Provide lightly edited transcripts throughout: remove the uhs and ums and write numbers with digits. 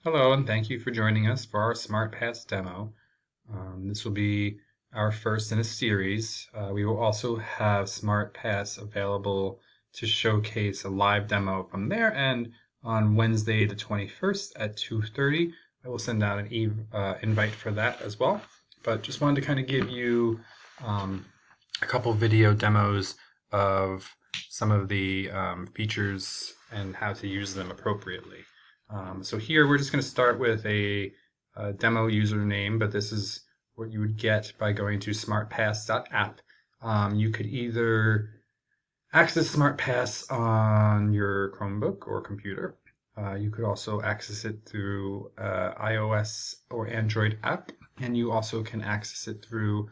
Hello, and thank you for joining us for our SmartPass demo. This will be our first in a series. We will also have SmartPass available to showcase a live demo from their end on Wednesday the 21st at 2:30. I will send out an invite for that as well. But just wanted to kind of give you a couple video demos of some of the features and how to use them appropriately. So here we're just going to start with a demo username, but this is what you would get by going to smartpass.app. You could either access SmartPass on your Chromebook or computer. You could also access it through iOS or Android app, and you also can access it through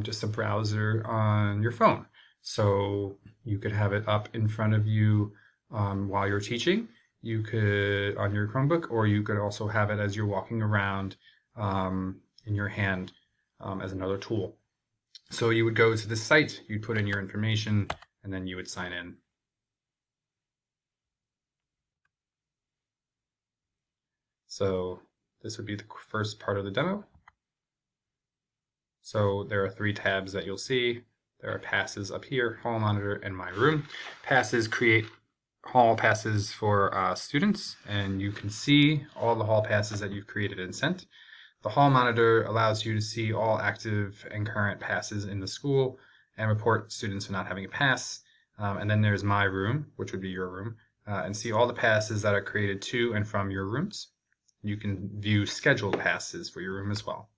just a browser on your phone. So you could have it up in front of you while you're teaching. You could on your Chromebook, or you could also have it as you're walking around in your hand as another tool. So you would go to the site, you'd put in your information, and then you would sign in. So this would be the first part of the demo. So there are 3 tabs that you'll see. There are passes up here, hall monitor, and my room. Passes create hall passes for students, and you can see all the hall passes that you've created and sent. The hall monitor allows you to see all active and current passes in the school and report students for not having a pass. And then there's my room, which would be your room, and see all the passes that are created to and from your rooms. You can view scheduled passes for your room as well.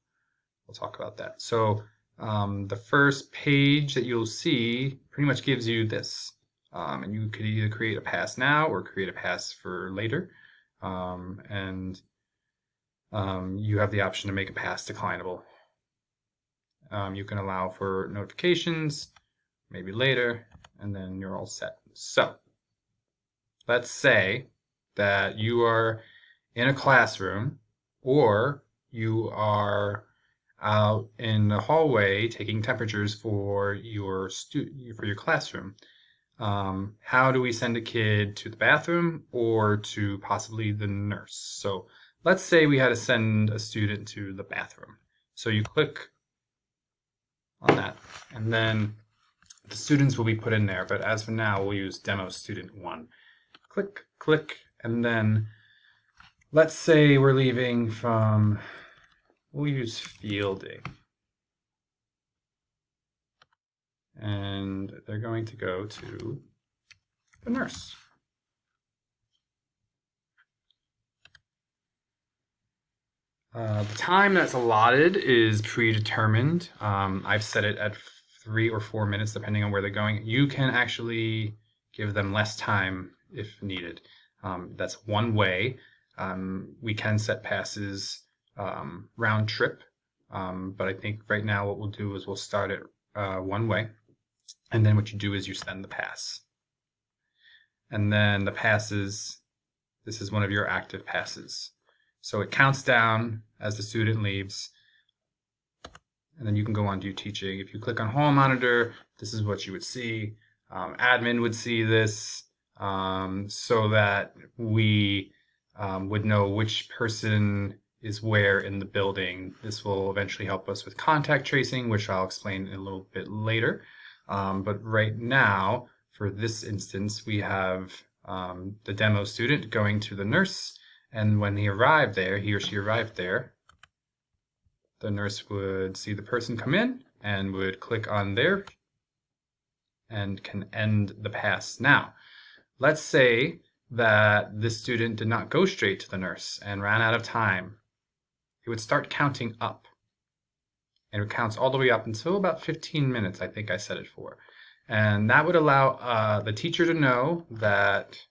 We'll talk about that. So the first page that you'll see pretty much gives you this. And you could either create a pass now or create a pass for later. And you have the option to make a pass declinable. You can allow for notifications, maybe later, and then you're all set. So let's say that you are in a classroom or you are out in the hallway taking temperatures for your classroom. How do we send a kid to the bathroom or to possibly the nurse? So let's say we had to send a student to the bathroom. So you click on that, and then the students will be put in there. But as for now, we'll use demo student 1. Click, click, and then let's say we're leaving from, we'll use fielding. And they're going to go to the nurse. The time that's allotted is predetermined. I've set it at 3 or 4 minutes, depending on where they're going. You can actually give them less time if needed. That's one way. We can set passes round trip, but I think right now what we'll do is we'll start it one way. And then what you do is you send the pass. And then the passes, this is one of your active passes. So it counts down as the student leaves, and then you can go on to your teaching. If you click on hall monitor, this is what you would see. Admin would see this so that we would know which person is where in the building. This will eventually help us with contact tracing, which I'll explain in a little bit later. But right now, for this instance, we have the demo student going to the nurse, and when he or she arrived there, the nurse would see the person come in and would click on there and can end the pass. Now, let's say that this student did not go straight to the nurse and ran out of time. It would start counting up. And it counts all the way up until about 15 minutes, I think I set it for. And that would allow the teacher to know that,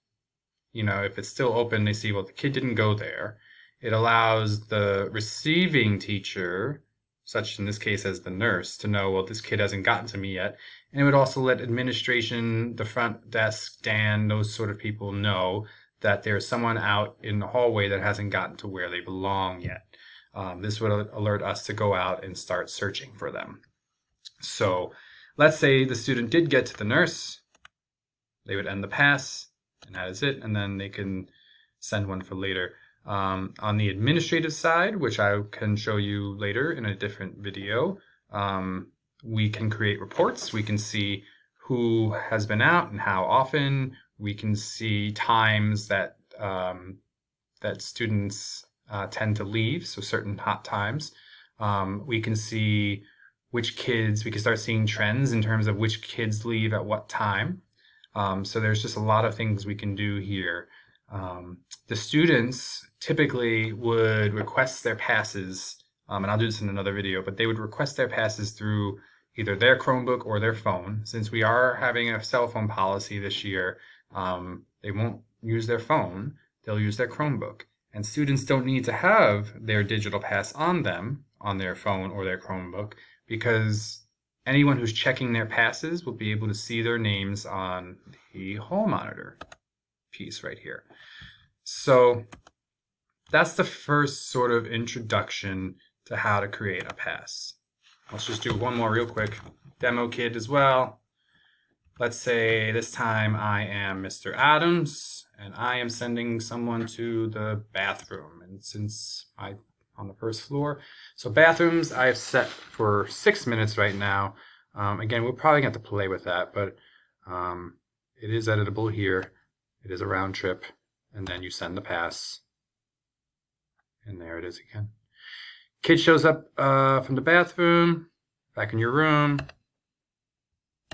if it's still open, they see, well, the kid didn't go there. It allows the receiving teacher, such in this case as the nurse, to know, well, this kid hasn't gotten to me yet. And it would also let administration, the front desk, Dan, those sort of people know that there's someone out in the hallway that hasn't gotten to where they belong yet. This would alert us to go out and start searching for them. So let's say the student did get to the nurse. They would end the pass, and that is it, and then they can send one for later. On the administrative side, which I can show you later in a different video, we can create reports. We can see who has been out and how often. We can see times that that students tend to leave, so certain hot times. We can see which kids, we can start seeing trends in terms of which kids leave at what time. So there's just a lot of things we can do here. The students typically would request their passes, and I'll do this in another video, but they would request their passes through either their Chromebook or their phone. Since we are having a cell phone policy this year, they won't use their phone, they'll use their Chromebook. And students don't need to have their digital pass on them, on their phone or their Chromebook, because anyone who's checking their passes will be able to see their names on the hall monitor piece right here. So that's the first sort of introduction to how to create a pass. Let's just do one more real quick demo kid as well. Let's say this time I am Mr. Adams and I am sending someone to the bathroom. And since I'm on the first floor, so bathrooms I've set for 6 minutes right now. Again, we're probably going to have to play with that, but it is editable here. It is a round trip, and then you send the pass. And there it is again. Kid shows up from the bathroom, back in your room,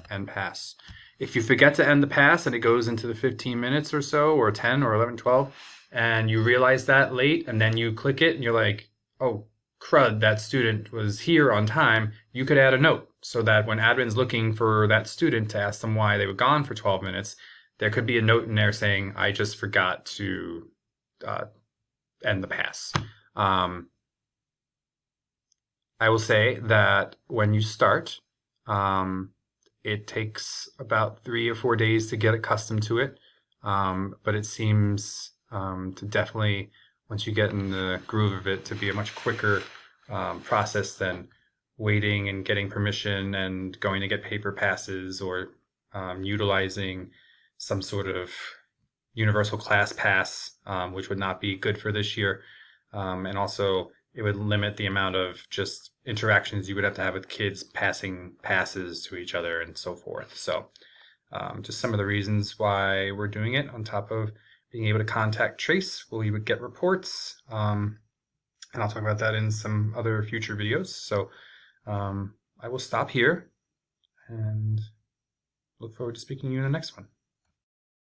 and pass. If you forget to end the pass and it goes into the 15 minutes or so, or 10 or 11, 12, and you realize that late, and then you click it and you're like, oh, crud, that student was here on time, you could add a note so that when admin's looking for that student to ask them why they were gone for 12 minutes, there could be a note in there saying, I just forgot to end the pass. I will say that when you start, it takes about 3 or 4 days to get accustomed to it, but it seems to definitely, once you get in the groove of it, to be a much quicker process than waiting and getting permission and going to get paper passes, or utilizing some sort of universal class pass, which would not be good for this year. And also, it would limit the amount of just interactions you would have to have with kids passing passes to each other and so forth. So just some of the reasons why we're doing it, on top of being able to contact Trace, we would get reports. And I'll talk about that in some other future videos. So I will stop here and look forward to speaking to you in the next one.